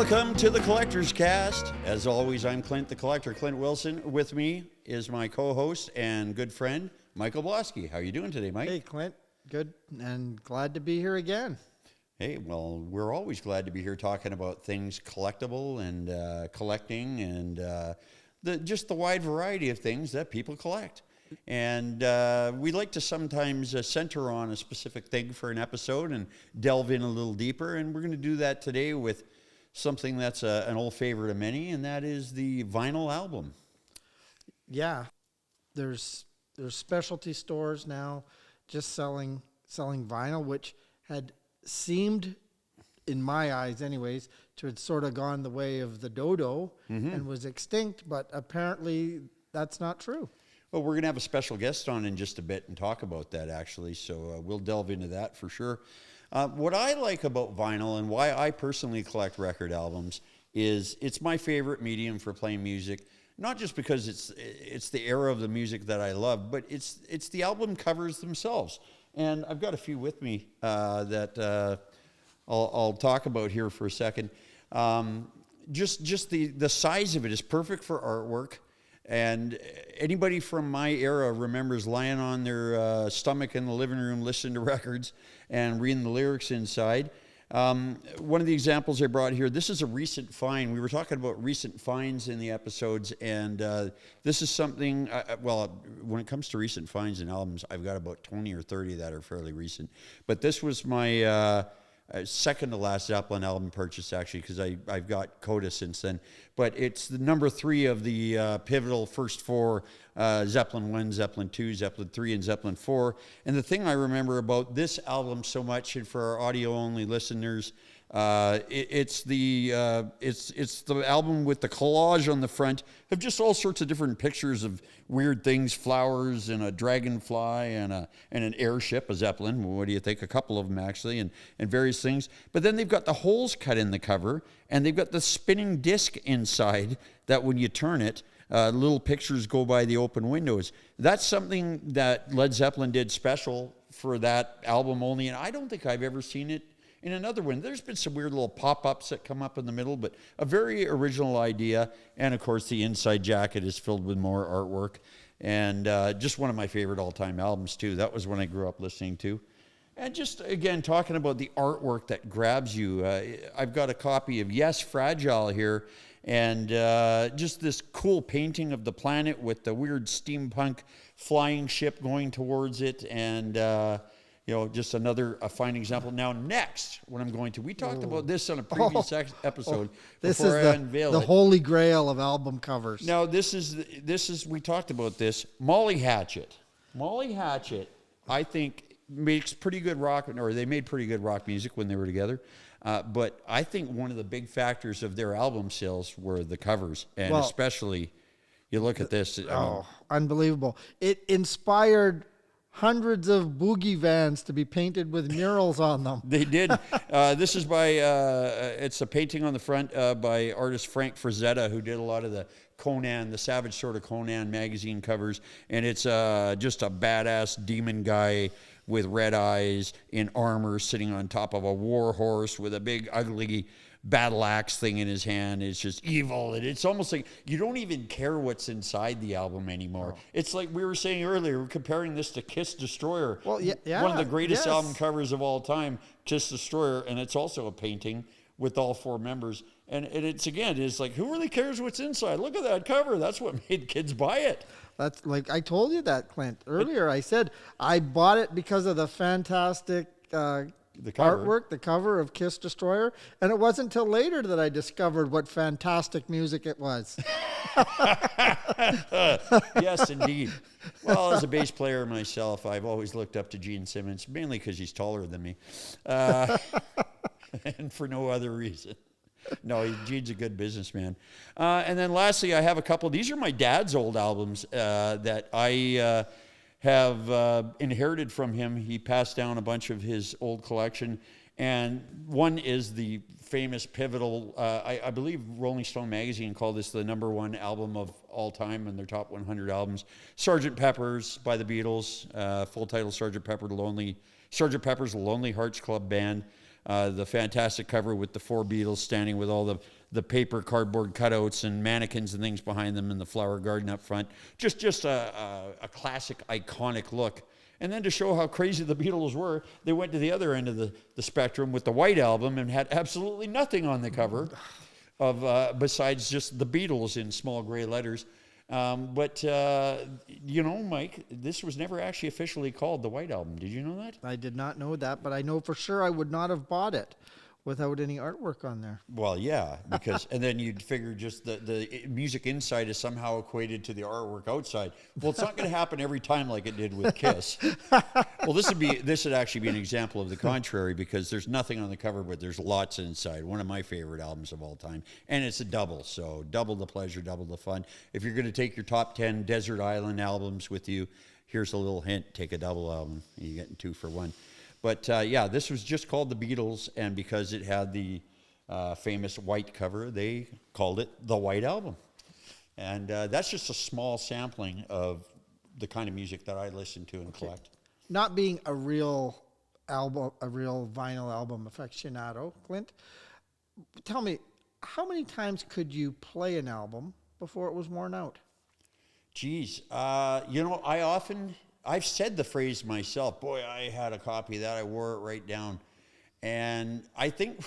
Welcome to the Collector's Cast. As always, I'm Clint the Collector, Clint Wilson. With me is my co-host and good friend, Michael Bloski. How are you doing today, Mike? Hey, Clint. Good, and glad to be here again. Hey, well, we're always glad to be here talking about things collectible and collecting and just the wide variety of things that people collect. And we like to sometimes center on a specific thing for an episode and delve in a little deeper. And we're going to do that today with something that's an old favorite of many, and that is the vinyl album. Yeah, there's specialty stores now just selling vinyl, which had seemed, in my eyes anyways, to have sort of gone the way of the dodo and was extinct, but apparently that's not true. Well, we're going to have a special guest on in just a bit and talk about that, actually, so we'll delve into that for sure. What I like about vinyl and why I personally collect record albums is it's my favorite medium for playing music, not just because it's the era of the music that I love, but it's the album covers themselves. And I've got a few with me that I'll talk about here for a second. Just the size of it is perfect for artwork. And anybody from my era remembers lying on their stomach in the living room listening to records and reading the lyrics inside. One of the examples I brought here, this is a recent find. We were talking about recent finds in the episodes, and this is something, when it comes to recent finds in albums, I've got about 20 or 30 that are fairly recent. But this was my second to last Zeppelin album purchase, actually, because I've got Coda since then. But it's the number 3 of the pivotal first 4, Zeppelin 1, Zeppelin 2, Zeppelin 3, and Zeppelin 4. And the thing I remember about this album so much, and for our audio-only listeners, it's the album with the collage on the front of just all sorts of different pictures of weird things, flowers and a dragonfly and an airship, a Zeppelin. What do you think? A couple of them actually, and various things. But then they've got the holes cut in the cover, and they've got the spinning disc inside that when you turn it, little pictures go by the open windows. That's something that Led Zeppelin did special for that album only, and I don't think I've ever seen it in another one. There's been some weird little pop-ups that come up in the middle, but a very original idea. And of course, the inside jacket is filled with more artwork. And just one of my favorite all-time albums, too. That was one I grew up listening to. And just, again, talking about the artwork that grabs you. I've got a copy of Yes, Fragile here. And just this cool painting of the planet with the weird steampunk flying ship going towards it. And just a fine example. Now, next, what I'm going to, we talked about this on a previous episode. This is the holy grail of album covers. Now, this is we talked about this. Molly Hatchet. Molly Hatchet, I think, makes pretty good rock, or they made pretty good rock music when they were together. But I think one of the big factors of their album sales were the covers, and especially, you look at this. Unbelievable. It inspired hundreds of boogie vans to be painted with murals on them. They did. This is by, it's a painting on the front by artist Frank Frazetta, who did a lot of the Savage sort of Conan magazine covers. And it's just a badass demon guy with red eyes in armor sitting on top of a war horse with a big ugly battle axe thing in his hand. It's just evil, and it's almost like you don't even care what's inside the album anymore. It's like we were saying earlier, we're comparing this to Kiss Destroyer. Well, yeah, one of the greatest album covers of all time, Kiss Destroyer, and it's also a painting with all 4 members. And it's like, who really cares what's inside? Look at that cover. That's what made kids buy it. That's like I told you that, Clint, earlier. I said I bought it because of the fantastic artwork, the cover of Kiss Destroyer, and it wasn't until later that I discovered what fantastic music it was. Yes, indeed. Well, as a bass player myself, I've always looked up to Gene Simmons, mainly because he's taller than me, and for no other reason. No, Gene's a good businessman. And then lastly, I have a couple. These are my dad's old albums that I have inherited from him. He passed down a bunch of his old collection, and one is the famous pivotal, I believe Rolling Stone magazine called this the number 1 album of all time in their top 100 albums, Sgt. Pepper's by the Beatles, full title Sgt. Pepper's Lonely Hearts Club Band. the fantastic cover with the 4 Beatles standing with all the paper cardboard cutouts and mannequins and things behind them, and the flower garden up front. Just a classic, iconic look. And then to show how crazy the Beatles were, they went to the other end of the spectrum with the White Album and had absolutely nothing on the cover of besides just the Beatles in small gray letters. But Mike, this was never actually officially called the White Album. Did you know that? I did not know that, but I know for sure I would not have bought it without any artwork on there. Well, yeah, because and then you'd figure just the music inside is somehow equated to the artwork outside. Well, it's not going to happen every time like it did with Kiss. Well, this would actually be an example of the contrary, because there's nothing on the cover, but there's lots inside. One of my favorite albums of all time, and it's a double, so double the pleasure, double the fun. If you're going to take your top 10 desert island albums with you, here's a little hint: take a double album. You're getting 2 for 1. But this was just called the Beatles, and because it had the famous white cover, they called it the White Album. And that's just a small sampling of the kind of music that I listen to and collect. Not being a real vinyl album aficionado, Clint, tell me, how many times could you play an album before it was worn out? Geez, I've said the phrase myself. Boy, I had a copy of that. I wore it right down. And I think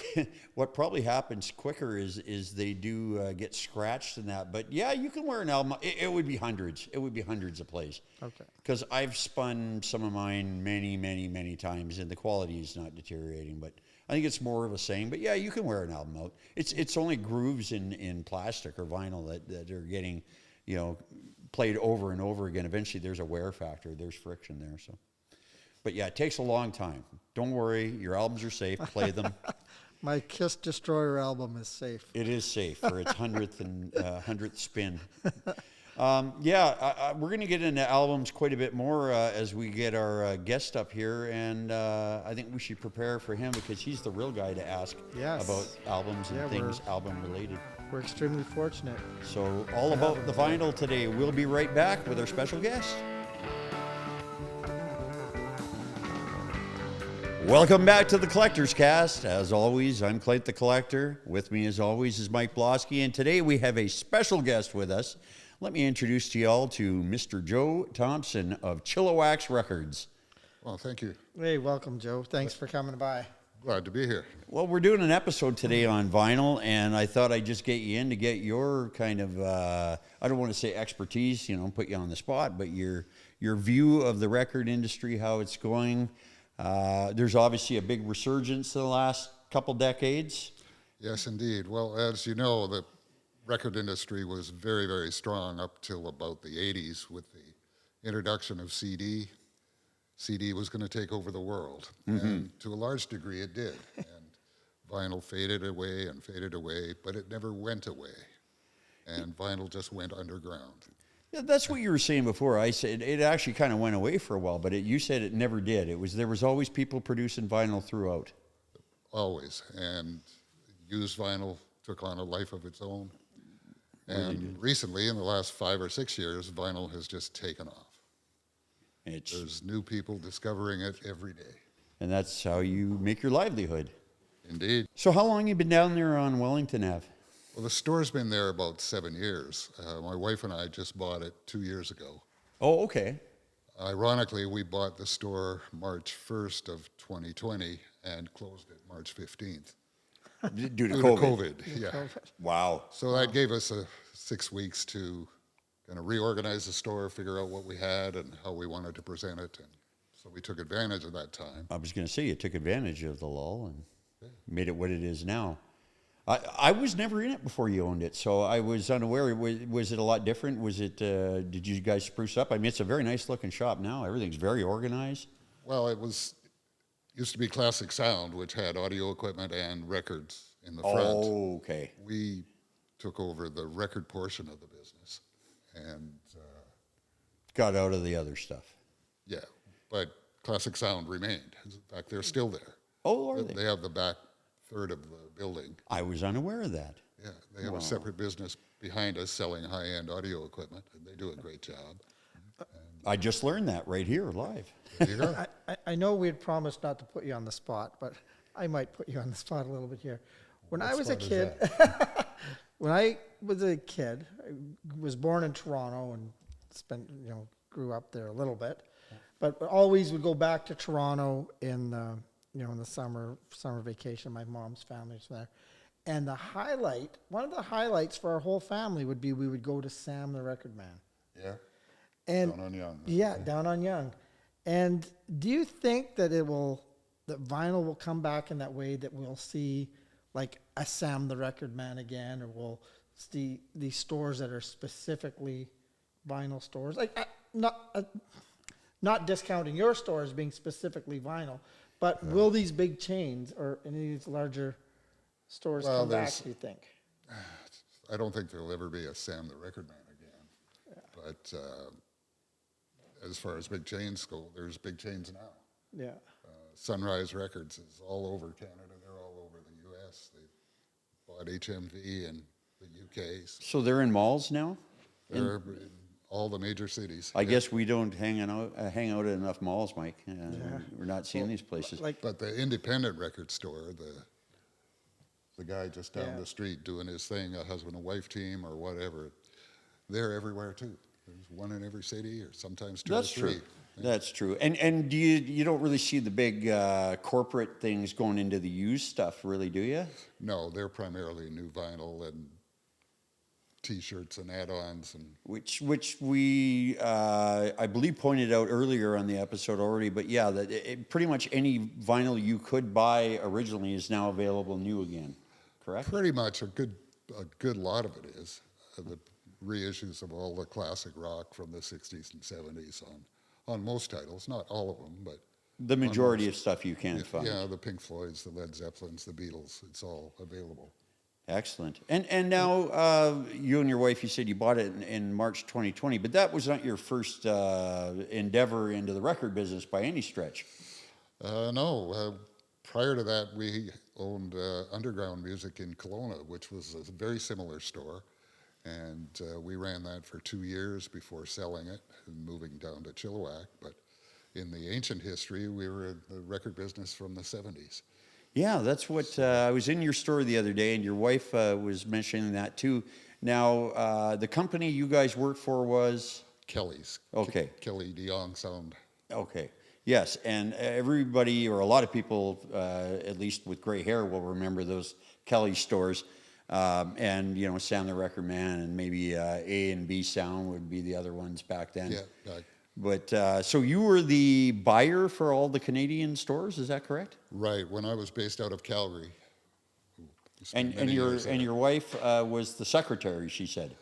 what probably happens quicker is they do get scratched and that. But yeah, you can wear an album. It would be hundreds. It would be hundreds of plays. Okay. Because I've spun some of mine many, many, many times, and the quality is not deteriorating. But I think it's more of a saying. But yeah, you can wear an album out. It's only grooves in plastic or vinyl that are getting, played over and over again. Eventually there's a wear factor, there's friction there. So, but yeah, it takes a long time. Don't worry, your albums are safe, play them. My Kiss Destroyer album is safe. It is safe for its 100th spin. We're going to get into albums quite a bit more as we get our guest up here, and I think we should prepare for him, because he's the real guy to ask about albums and things album related. We're extremely fortunate. So all about the vinyl today. We'll be right back with our special guest. Welcome back to the Collector's Cast. As always, I'm Clint the Collector. With me as always is Mike Bloski, and today we have a special guest with us. Let me introduce to y'all to Mr. Joe Thompson of Chilliwax Records. Well, thank you. Hey, welcome, Joe. Thanks for coming by. Glad to be here. Well, we're doing an episode today on vinyl, and I thought I'd just get you in to get your kind of, I don't want to say expertise, put you on the spot, but your view of the record industry, how it's going. There's obviously a big resurgence in the last couple decades. Yes, indeed. Well, as you know, the record industry was very, very strong up till about the 80s with the introduction of CD. CD was going to take over the world, and to a large degree it did. And vinyl faded away, but it never went away. And vinyl just went underground. Yeah, that's what you were saying before. I said it actually kind of went away for a while, but you said it never did. There was always people producing vinyl throughout. Always, and used vinyl took on a life of its own. And recently, in the last 5 or 6 years, vinyl has just taken off. There's new people discovering it every day. And that's how you make your livelihood. Indeed. So how long have you been down there on Wellington Ave? Well, the store's been there about 7 years. My wife and I just bought it 2 years ago. Oh, okay. Ironically, we bought the store March 1st of 2020 and closed it March 15th. Due to COVID. Yeah. Wow. So that gave us 6 weeks to kind of reorganize the store, figure out what we had and how we wanted to present it. And so we took advantage of that time. I was going to say, you took advantage of the lull and made it what it is now. I was never in it before you owned it, so I was unaware. Was it a lot different? Was it? Did you guys spruce up? I mean, it's a very nice looking shop now. Everything's very organized. Well, used to be Classic Sound, which had audio equipment and records in the front. Oh, okay. We took over the record portion of the business and got out of the other stuff. Yeah, but Classic Sound remained. In fact, they're still there. Oh, are they? They have the back third of the building. I was unaware of that. Yeah, they have a separate business behind us selling high-end audio equipment, and they do a great job. I just learned that right here live. There you go. I know we had promised not to put you on the spot, but I might put you on the spot a little bit here. When What I was a spot is kid, that? when I was a kid, I was born in Toronto and grew up there a little bit, but always would go back to Toronto in the summer vacation. My mom's family was there. And one of the highlights for our whole family would be we would go to Sam the Record Man. Yeah. And Down on Yonge. Yeah, down on Yonge. And do you think that that vinyl will come back in that way, that we'll see like a Sam the Record Man again, or we'll see these stores that are specifically vinyl stores? Like not discounting your store as being specifically vinyl, but will these big chains or any of these larger stores come back, do you think? I don't think there'll ever be a Sam the Record Man again. Yeah. But as far as big chains go, there's big chains now. Yeah. Sunrise Records is all over Canada. They're all over the U.S. They bought HMV in the UK. So they're in malls now? They're in all the major cities. I guess we don't hang out at enough malls, Mike. We're not seeing these places. But the independent record store, the guy just down the street doing his thing, a husband and wife team or whatever, they're everywhere too. There's one in every city, or sometimes two or three. True. That's true. And do you don't really see the big corporate things going into the used stuff, really, do you? No, they're primarily new vinyl and T-shirts and add-ons, and Which we I believe pointed out earlier on the episode already. But yeah, that pretty much any vinyl you could buy originally is now available new again. Correct? pretty much a good lot of it is the reissues of all the classic rock from the 60s and 70s on most titles, not all of them, but The majority of stuff you can find. yeah, the Pink Floyds, the Led Zeppelins, the Beatles, it's all available. Excellent. And now you and your wife, you said you bought it in March 2020, but that was not your first endeavor into the record business by any stretch. No, prior to that, we owned Underground Music in Kelowna, which was a very similar store. And we ran that for 2 years before selling it and moving down to Chilliwax. But in the ancient history, we were in the record business from the 70s. Yeah, that's what I was in your store the other day, and your wife was mentioning that too. Now, the company you guys worked for was? Kelly's. Okay. Kelly DeYoung Sound. Okay. Yes, and everybody, or a lot of people, at least with gray hair, will remember those Kelly stores. And Sam the Record Man, and maybe A and B Sound would be the other ones back then. Yeah. But so you were the buyer for all the Canadian stores, is that correct? Right. When I was based out of Calgary. And your wife was the secretary, she said.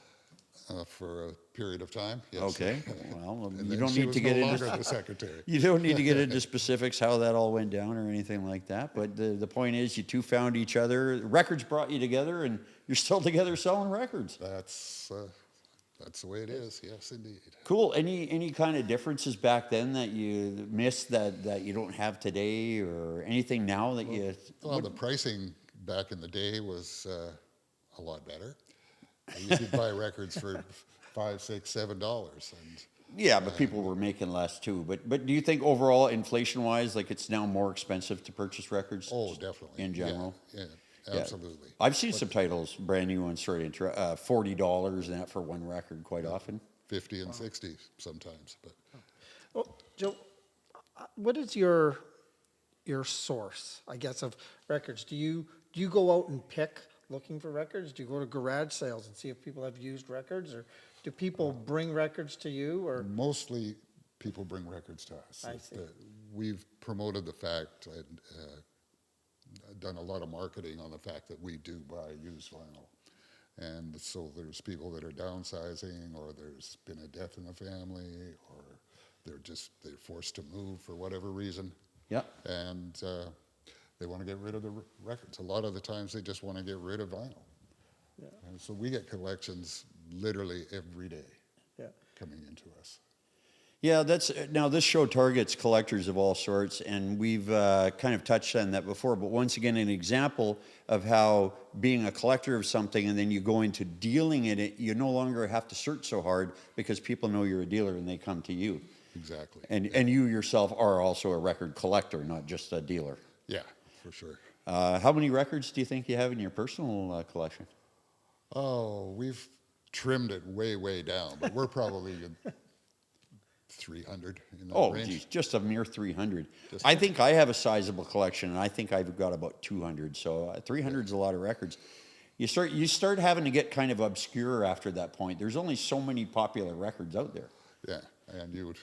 For a period of time. Yes. Okay. Well, And you then don't she need was to get no into longer the secretary. you don't need to get into specifics how that all went down or anything like that. But the point is, you two found each other. Records brought you together, and you're still together selling records. That's the way it is. Yes, indeed. Cool. Any kind of differences back then that you missed that you don't have today, or anything now that you? Well, the pricing back in the day was a lot better. You could buy records for $5, $6, $7, and Yeah, but people were making less too. But do you think overall, inflation-wise, like it's now more expensive to purchase records? oh, definitely In general. Yeah, Yeah. absolutely. I've seen subtitles, brand new ones, $40 and that for one record quite often. 50 and 60 sometimes, but Well, Joe, what is your source, I guess, of records? Do you go out and pick looking for records? Do you go to garage sales and see if people have used records, or do people bring records to you? Or mostly people bring records to us. I see. We've promoted the fact and done a lot of marketing on the fact that we do buy used vinyl. And so there's people that are downsizing, or there's been a death in the family, or they're forced to move for whatever reason. Yeah. And they want to get rid of the records. A lot of the times they just want to get rid of vinyl. Yeah. And so we get collections literally every day yeah, coming into us. Yeah, now this show targets collectors of all sorts, and we've kind of touched on that before. But once again, an example of how being a collector of something and then you go into dealing in it, you no longer have to search so hard because people know you're a dealer and they come to you. Exactly. And you yourself are also a record collector, not just a dealer. Yeah. for sure. How many records do you think you have in your personal collection? Oh, we've trimmed it way, way down, but we're probably 300 in that Oh, range. geez, just a mere 300. I think I have a sizable collection, and I think I've got about 200. So 300 is a lot of records. You start having to get kind of obscure after that point. There's only so many popular records out there. Yeah, and you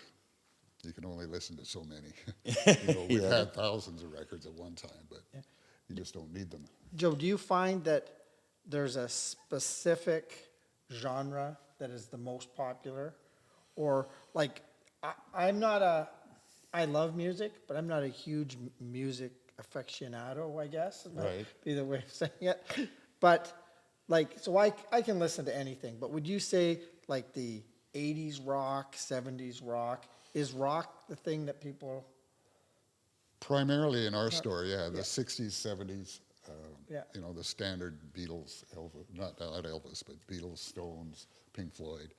can only listen to so many. We've had thousands of records at one time, but you just don't need them. Joe, do you find that there's a specific genre that is the most popular? Or like, I love music, but I'm not a huge music aficionado, I guess. Right. Be the way of saying it. But like, so I can listen to anything, but would you say like the 80s rock, 70s rock, is rock the thing that people... Primarily in our store, the 60s, 70s, Yeah. the standard Beatles, Elvis, not Elvis, but Beatles, Stones, Pink Floyd.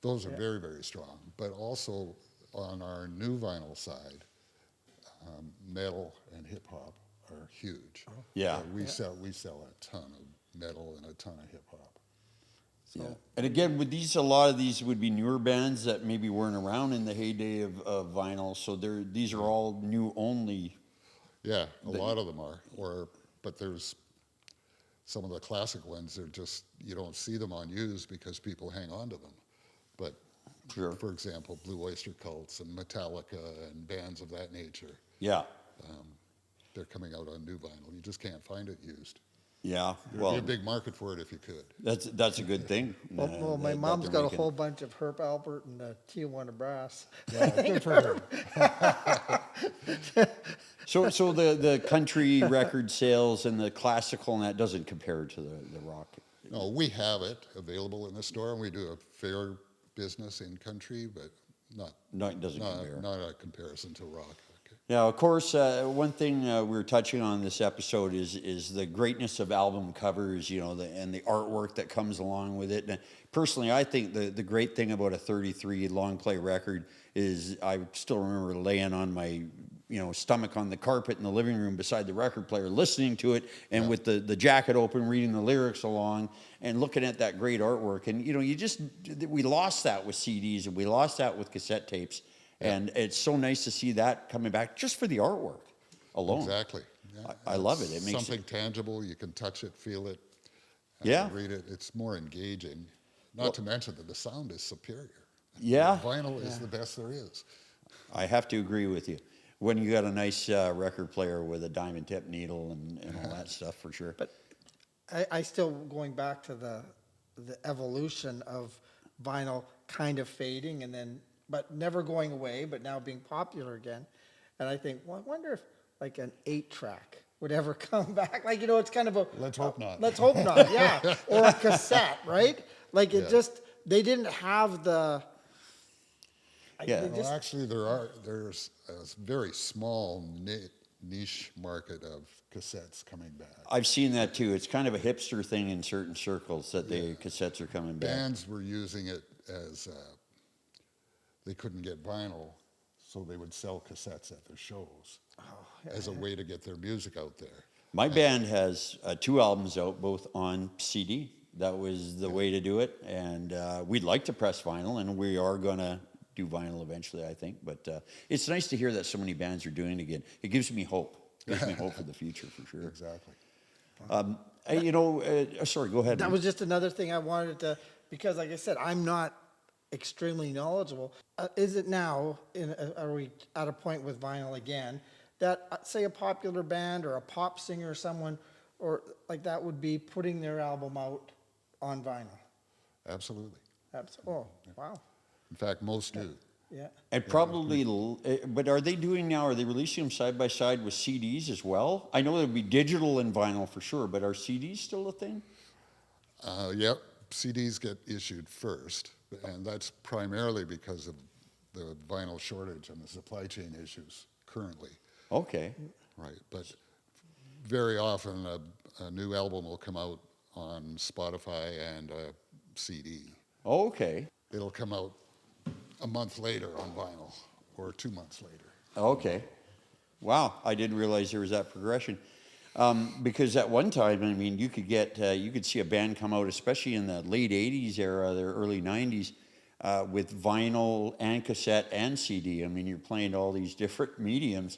Those are very, very strong. But also on our new vinyl side, metal and hip hop are huge. Yeah. We sell a ton of metal and a ton of hip hop. Yeah. And again, a lot of these would be newer bands that maybe weren't around in the heyday of vinyl. So these are all new only. Yeah, a lot of them are. But there's some of the classic ones. They're just, you don't see them on used because people hang on to them. But Sure. for example, Blue Oyster Cults and Metallica and bands of that nature, Yeah. they're coming out on new vinyl. You just can't find it used. Yeah. There'd Well, be a big market for it if you could. that's a good thing. Well, my that mom's they're got a making. whole bunch of Herb Albert and Tijuana Brass. Good for her. So the country record sales and the classical and that doesn't compare to the rock. No, we have it available in the store, and we do a fair business in country, but It doesn't compare. not a comparison to rock. Okay. Now, of course, one thing we're touching on this episode is the greatness of album covers, and the artwork that comes along with it. And personally, I think the great thing about a 33 long play record is I still remember laying on my stomach on the carpet in the living room beside the record player, listening to it, and with the jacket open, reading the lyrics along, and looking at that great artwork. And we lost that with CDs, and we lost that with cassette tapes. And it's so nice to see that coming back just for the artwork alone. Exactly. Yeah. I love it. It makes something tangible. You can touch it, feel it, read it. It's more engaging. Not to mention that the sound is superior. Yeah. Vinyl is the best there is. I have to agree with you. When you got a nice record player with a diamond tip needle and all that stuff, for sure. But I still, going back to the evolution of vinyl kind of fading but never going away, but now being popular again. And I think, well, I wonder if like an 8-track would ever come back. Like, it's kind of a... Let's hope not. Let's hope not, yeah. Or a cassette, right? Like they didn't have the... Yeah. Well, actually, there's a very small niche market of cassettes coming back. I've seen that too. It's kind of a hipster thing in certain circles that the cassettes are coming back. Bands were using it as they couldn't get vinyl, so they would sell cassettes at their shows as a way to get their music out there. My band has 2 albums out, both on CD. That was the way to do it, and we'd like to press vinyl, and we are going to do vinyl eventually, I think. But it's nice to hear that so many bands are doing it again. It gives me hope. It gives me hope for the future, for sure. Exactly. Sorry, go ahead. That man. was just another thing I wanted to, because like I said, I'm not extremely knowledgeable. Is it now, are we at a point with vinyl again, that say a popular band or a pop singer or someone or like that would be putting their album out on vinyl? Absolutely. Oh, wow. In fact, most do. Yeah. And probably, but are they releasing them side by side with CDs as well? I know there'd be digital and vinyl for sure, but are CDs still a thing? Yep, CDs get issued first, and that's primarily because of the vinyl shortage and the supply chain issues currently. Okay. Right, but very often a new album will come out on Spotify and a CD. Okay. It'll come out a month later on vinyl, or 2 months later. Okay. Wow, I didn't realize there was that progression. Because at one time, I mean, you could see a band come out, especially in the late '80s era, the early '90s, with vinyl and cassette and CD. I mean, you're playing all these different mediums.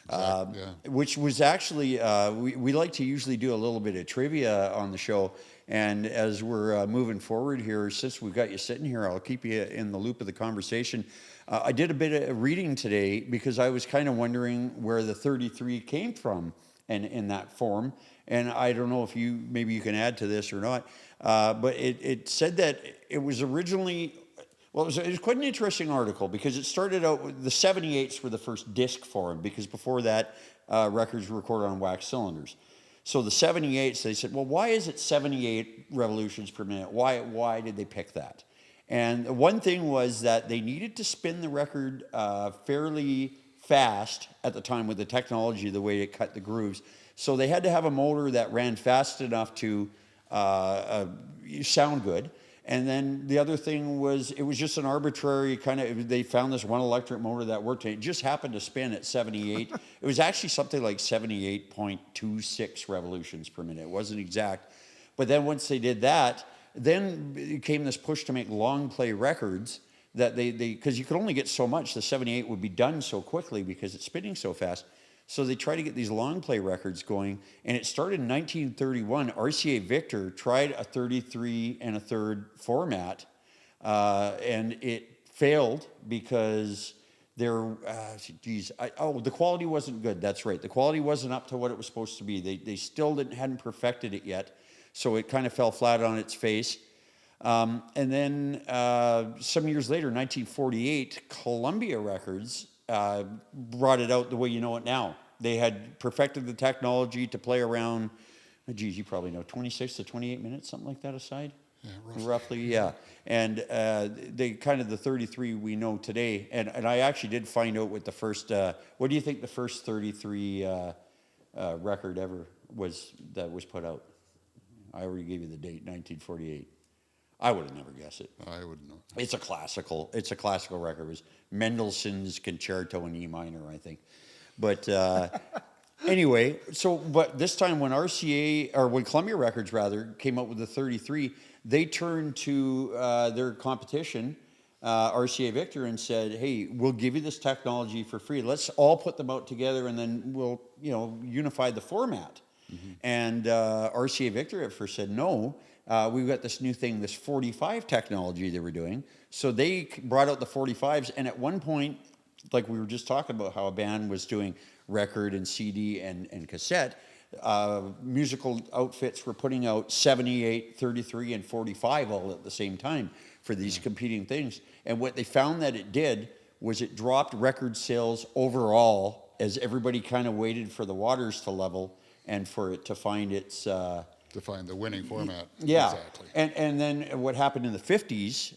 Exactly, yeah. Which was actually, we like to usually do a little bit of trivia on the show. And as we're moving forward here, since we've got you sitting here, I'll keep you in the loop of the conversation. I did a bit of reading today because I was kind of wondering where the 33 came from and in that form. And I don't know if maybe you can add to this or not, but it said that it was originally, well, it was quite an interesting article because it started out with the 78s were the first disc form, because before that, records were recorded on wax cylinders. So the 78s, they said, well, why is it 78 revolutions per minute? Why did they pick that? And one thing was that they needed to spin the record fairly fast at the time with the technology, the way it cut the grooves. So they had to have a motor that ran fast enough to sound good. And then the other thing was, it was just an arbitrary kind of, they found this one electric motor that worked, and it just happened to spin at 78. It was actually something like 78.26 revolutions per minute. It wasn't exact. But then once they did that, then it came this push to make long play records that because you could only get so much. The 78 would be done so quickly because it's spinning so fast. So they tried to get these long play records going, and it started in 1931. RCA Victor tried a 33 and a third format, and it failed because the quality wasn't good. That's right. The quality wasn't up to what it was supposed to be. They still hadn't perfected it yet, so it kind of fell flat on its face. And then some years later, 1948, Columbia Records brought it out the way you know it now. They had perfected the technology to play around, geez, you probably know, 26 to 28 minutes, something like that aside? Yeah, roughly, yeah. And they kind of the 33 we know today. And I actually did find out what the first, what do you think the first 33 record ever was that was put out? I already gave you the date, 1948. I would have never guessed it. I wouldn't know. It's a classical record. It was Mendelssohn's Concerto in E minor, I think. But anyway, but this time when when Columbia Records rather came up with the 33, they turned to their competition, RCA Victor, and said, "Hey, we'll give you this technology for free. Let's all put them out together, and then we'll unify the format." Mm-hmm. And RCA Victor at first said, "No. We've got this new thing, this 45 technology they were doing." So they brought out the 45s, and at one point, like we were just talking about how a band was doing record and CD and cassette, musical outfits were putting out 78, 33, and 45 all at the same time for these competing things. And what they found that it did was it dropped record sales overall as everybody kind of waited for the waters to level and for it to find its... to find the winning format. Yeah, exactly. And then what happened in the 50s,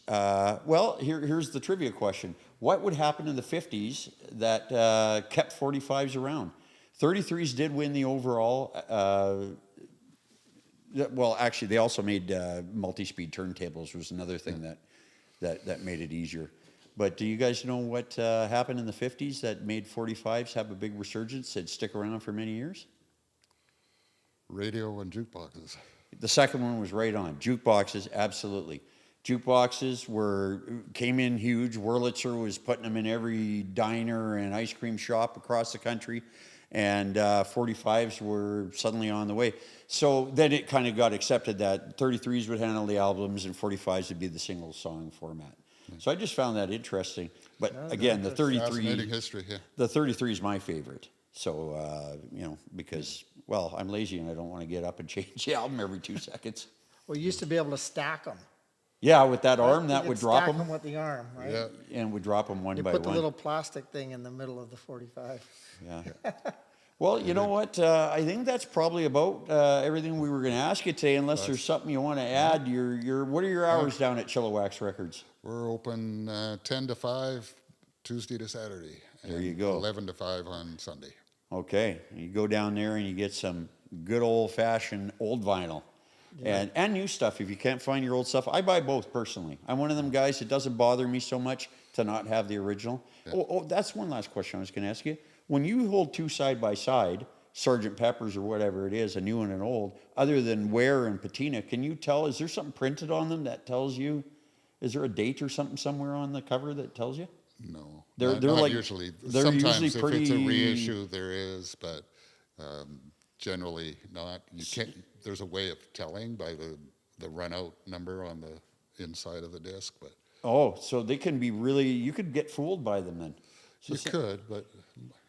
well, here's the trivia question. What would happen in the 50s that kept 45s around? 33s did win the overall. Well, actually, they also made multi-speed turntables, was another thing that made it easier. But do you guys know what happened in the 50s that made 45s have a big resurgence and stick around for many years? Radio and jukeboxes. The second one was right on. Jukeboxes, absolutely. Jukeboxes came in huge. Wurlitzer was putting them in every diner and ice cream shop across the country, and 45s were suddenly on the way. So then it kind of got accepted that 33s would handle the albums and 45s would be the single song format. So I just found that interesting. But again, the 33, Fascinating history, yeah. the 33 is my favorite. So, because, well, I'm lazy and I don't want to get up and change the album every 2 seconds. We used to be able to stack them. Yeah, with that arm, that would drop stack them. them with the arm, right? Yeah. And would drop them one You by put one. the little plastic thing in the middle of the 45. Yeah. Well, you know what? I think that's probably about everything we were going to ask you today, unless there's something you want to add. What are your hours down at Chilliwax Records? We're open 10 to 5, Tuesday to Saturday. There and you go. 11 to 5 on Sunday. Okay. You go down there and you get some good old-fashioned old vinyl. Yeah. And new stuff. If you can't find your old stuff, I buy both personally. I'm one of them guys. It doesn't bother me so much to not have the original. Oh, that's one last question I was going to ask you. When you hold two side by side, Sergeant Pepper's or whatever it is, a new and an old, other than wear and patina, can you tell, is there something printed on them that tells you, is there a date or something somewhere on the cover that tells you? No, They're not like, usually. they're Sometimes usually if pretty, it's a reissue, there is, but generally not. You can't. There's a way of telling by the run out number on the inside of the disc, but oh, so they can be really, you could get fooled by them then. So you could, but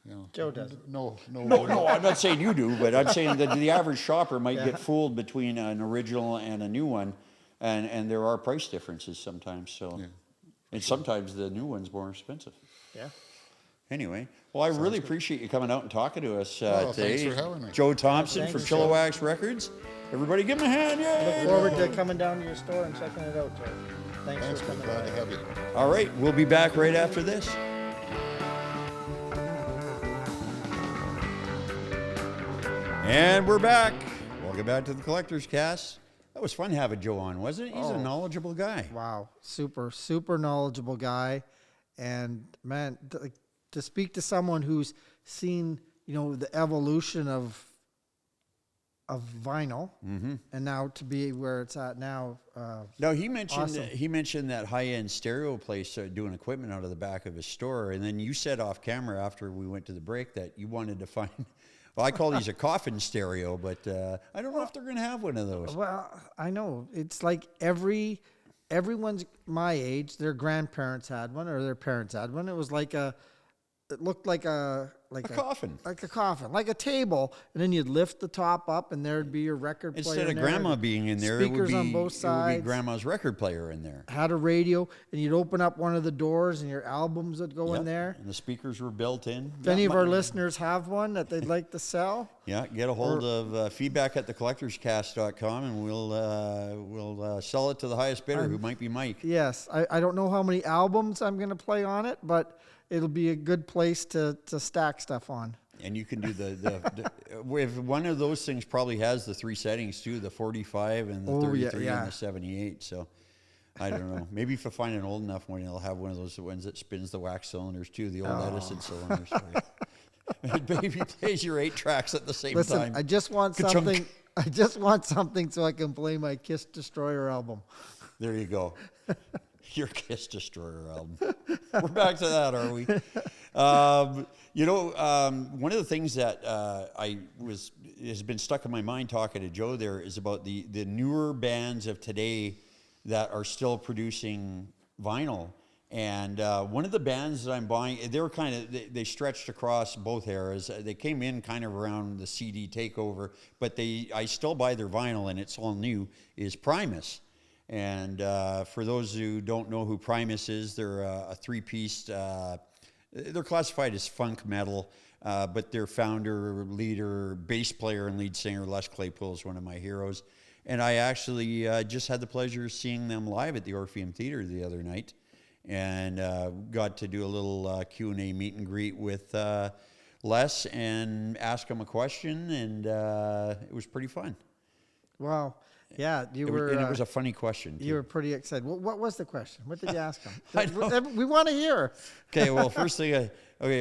you know, Joe doesn't. No, I'm not saying you do, but I'm saying that the average shopper might get fooled between an original and a new one, and there are price differences sometimes. So, and sometimes the new one's more expensive. Yeah. Anyway, well, I really appreciate you coming out and talking to us Oh, today. thanks for having me. Joe Thompson Thanks, for Joe. Chilliwax Records. Everybody, give him a hand! Yay! Look forward to coming down to your store and checking it out, Joe. Thanks Thanks, for we're coming glad to by. have you. All right, we'll be back right after this. And we're back. Welcome back to the Collector's Cast. That was fun having Joe on, wasn't it? He's a knowledgeable guy. Wow, super knowledgeable guy, and man, to speak to someone who's seen, you know, the evolution of vinyl, and now to be where it's at now. No, he mentioned Awesome. he mentioned that high-end stereo place doing equipment out of the back of his store, and then you said off camera after we went to the break that you wanted to find. Well, I call these a coffin stereo, but I don't know if they're going to have one of those. Well, I know it's like everyone's my age. Their grandparents had one, or their parents had one. It looked like a coffin. like a coffin, like a table, and then you'd lift the top up, and there'd be your record player. Instead of in there, grandma and being in there, speakers it would on be, both it would sides. be grandma's record player in there. Had a radio, and you'd open up one of the doors, and your albums would go in Yep, there. and the speakers were built in. If any of our listeners have one that they'd like to sell, Yeah, get a hold of feedback at thecollectorscast.com, and we'll sell it to the highest bidder, who might be Mike. yes, I don't know how many albums I'm going to play on it, but it'll be a good place to stack stuff on. And you can do the if one of those things probably has the three settings too, the 45 and the 33 yeah. and the 78. So I don't know. Maybe if I find an old enough one, it'll have one of those ones that spins the wax cylinders too, the old Edison cylinders. It maybe plays your 8 tracks at the same Listen, time. I just want Ka-chunk. something. I just want something so I can play my Kiss Destroyer album. There you go. Your Kiss Destroyer album. We're back to that, are we? One of the things that has been stuck in my mind talking to Joe there is about the newer bands of today that are still producing vinyl. And one of the bands that I'm buying, they were they stretched across both eras. They came in kind of around the CD takeover, but I still buy their vinyl, and it's all new, is Primus. And for those who don't know who Primus is, they're a 3-piece, they're classified as funk metal, but their founder, leader, bass player, and lead singer, Les Claypool, is one of my heroes. And I actually just had the pleasure of seeing them live at the Orpheum Theater the other night, and got to do a little Q&A meet and greet with Les and ask him a question, and it was pretty fun. Wow. Yeah, And it was a funny question, too. You were pretty excited. What was the question? What did you ask him? I know. We want to hear. Okay, well, first thing, it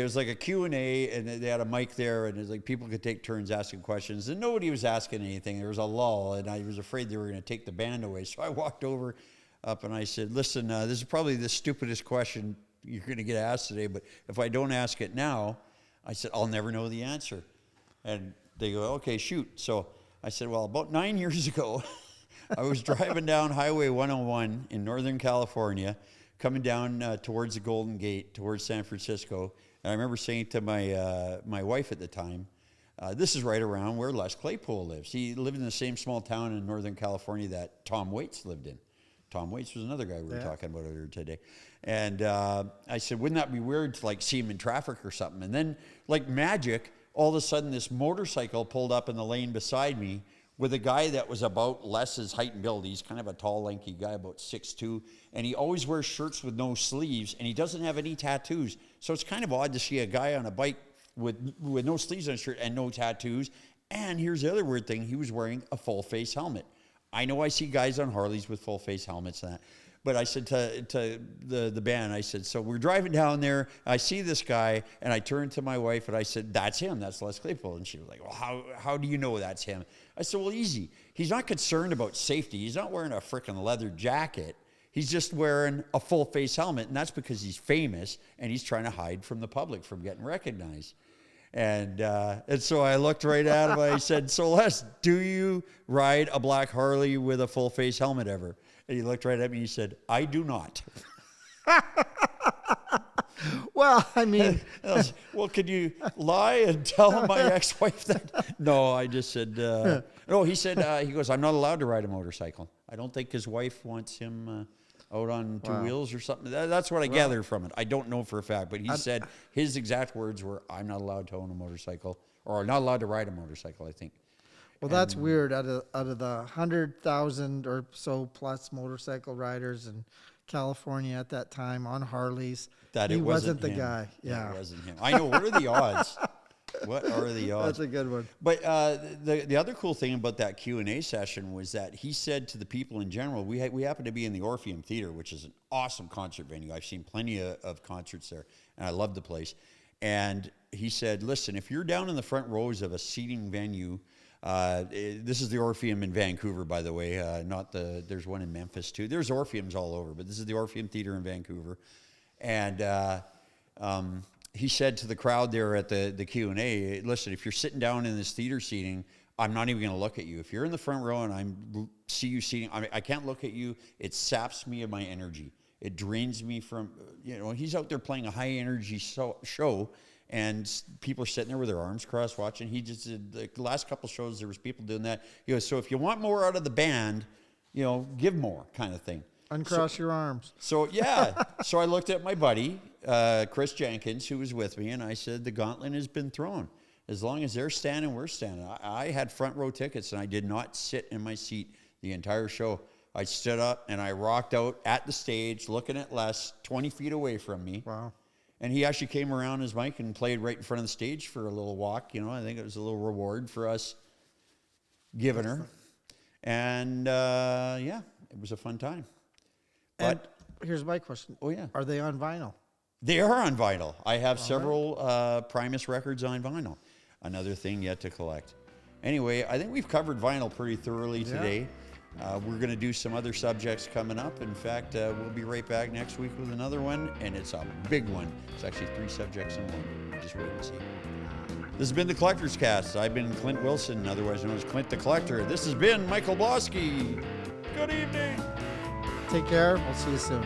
was like a Q&A, and they had a mic there, and it's like people could take turns asking questions, and nobody was asking anything. There was a lull, and I was afraid they were going to take the band away. So I walked up, and I said, listen, this is probably the stupidest question you're going to get asked today, but if I don't ask it now, I said, I'll never know the answer. And they go, okay, shoot. So I said, well, about 9 years ago, I was driving down Highway 101 in Northern California, coming down towards the Golden Gate, towards San Francisco. And I remember saying to my wife at the time, this is right around where Les Claypool lives. He lived in the same small town in Northern California that Tom Waits lived in. Tom Waits was another guy we were talking about earlier today. And I said, wouldn't that be weird to see him in traffic or something? And then, like magic, all of a sudden this motorcycle pulled up in the lane beside me with a guy that was about Les's height and build. He's kind of a tall, lanky guy, about 6'2", and he always wears shirts with no sleeves, and he doesn't have any tattoos. So it's kind of odd to see a guy on a bike with no sleeves on his shirt and no tattoos. And here's the other weird thing. He was wearing a full-face helmet. I know I see guys on Harleys with full-face helmets and that. But I said to the band, I said, so we're driving down there. I see this guy, and I turned to my wife, and I said, that's him. That's Les Claypool. And she was like, well, how do you know that's him? I said, well, easy. He's not concerned about safety. He's not wearing a freaking leather jacket. He's just wearing a full-face helmet, and that's because he's famous, and he's trying to hide from the public from getting recognized. And so I looked right at him. I said, so Les, do you ride a black Harley with a full-face helmet ever? And he looked right at me and he said, I do not. Well, I mean, I was, well, could you lie and tell my ex-wife that? No, I just said, no, he said, he goes, I'm not allowed to ride a motorcycle. I don't think his wife wants him out on two wheels or something. That's what I gathered from it. I don't know for a fact, but he said his exact words were, I'm not allowed to own a motorcycle, or not allowed to ride a motorcycle, I think. well, that's weird. Out of the 100,000 or so plus motorcycle riders in California at that time on Harleys, That he it wasn't the him. guy. Yeah, It wasn't him. I know. What are the odds? What are the odds? that's a good one. But the other cool thing about that Q&A session was that he said to the people in general, we happen to be in the Orpheum Theater, which is an awesome concert venue. I've seen plenty of concerts there, and I love the place. And he said, listen, if you're down in the front rows of a seating venue, this is the Orpheum in Vancouver, by the way, there's one in Memphis too. There's Orpheums all over, but this is the Orpheum Theater in Vancouver. And he said to the crowd there at the Q&A, listen, if you're sitting down in this theater seating, I'm not even going to look at you. If you're in the front row and I see you seating, I can't look at you. It saps me of my energy. It drains me from, he's out there playing a high energy show, and people are sitting there with their arms crossed watching. He just did, the last couple shows, there was people doing that. He goes, so if you want more out of the band, give more, kind of thing. Uncross your arms. So, yeah. So I looked at my buddy, Chris Jenkins, who was with me, and I said, the gauntlet has been thrown. As long as they're standing, we're standing. I had front row tickets, and I did not sit in my seat the entire show. I stood up, and I rocked out at the stage, looking at Les, 20 feet away from me. Wow. And he actually came around his mic and played right in front of the stage for a little walk. I think it was a little reward for us giving her. And, yeah, it was a fun time. But And here's my question. Oh, yeah. Are they on vinyl? They are on vinyl. I have several Primus records on vinyl. Another thing yet to collect. Anyway, I think we've covered vinyl pretty thoroughly today. We're going to do some other subjects coming up. In fact, we'll be right back next week with another one, and it's a big one. It's actually 3 subjects in one. Just wait and see. This has been the Collector's Cast. I've been Clint Wilson, otherwise known as Clint the Collector. This has been Michael Bloski. Good evening. Take care. We'll see you soon.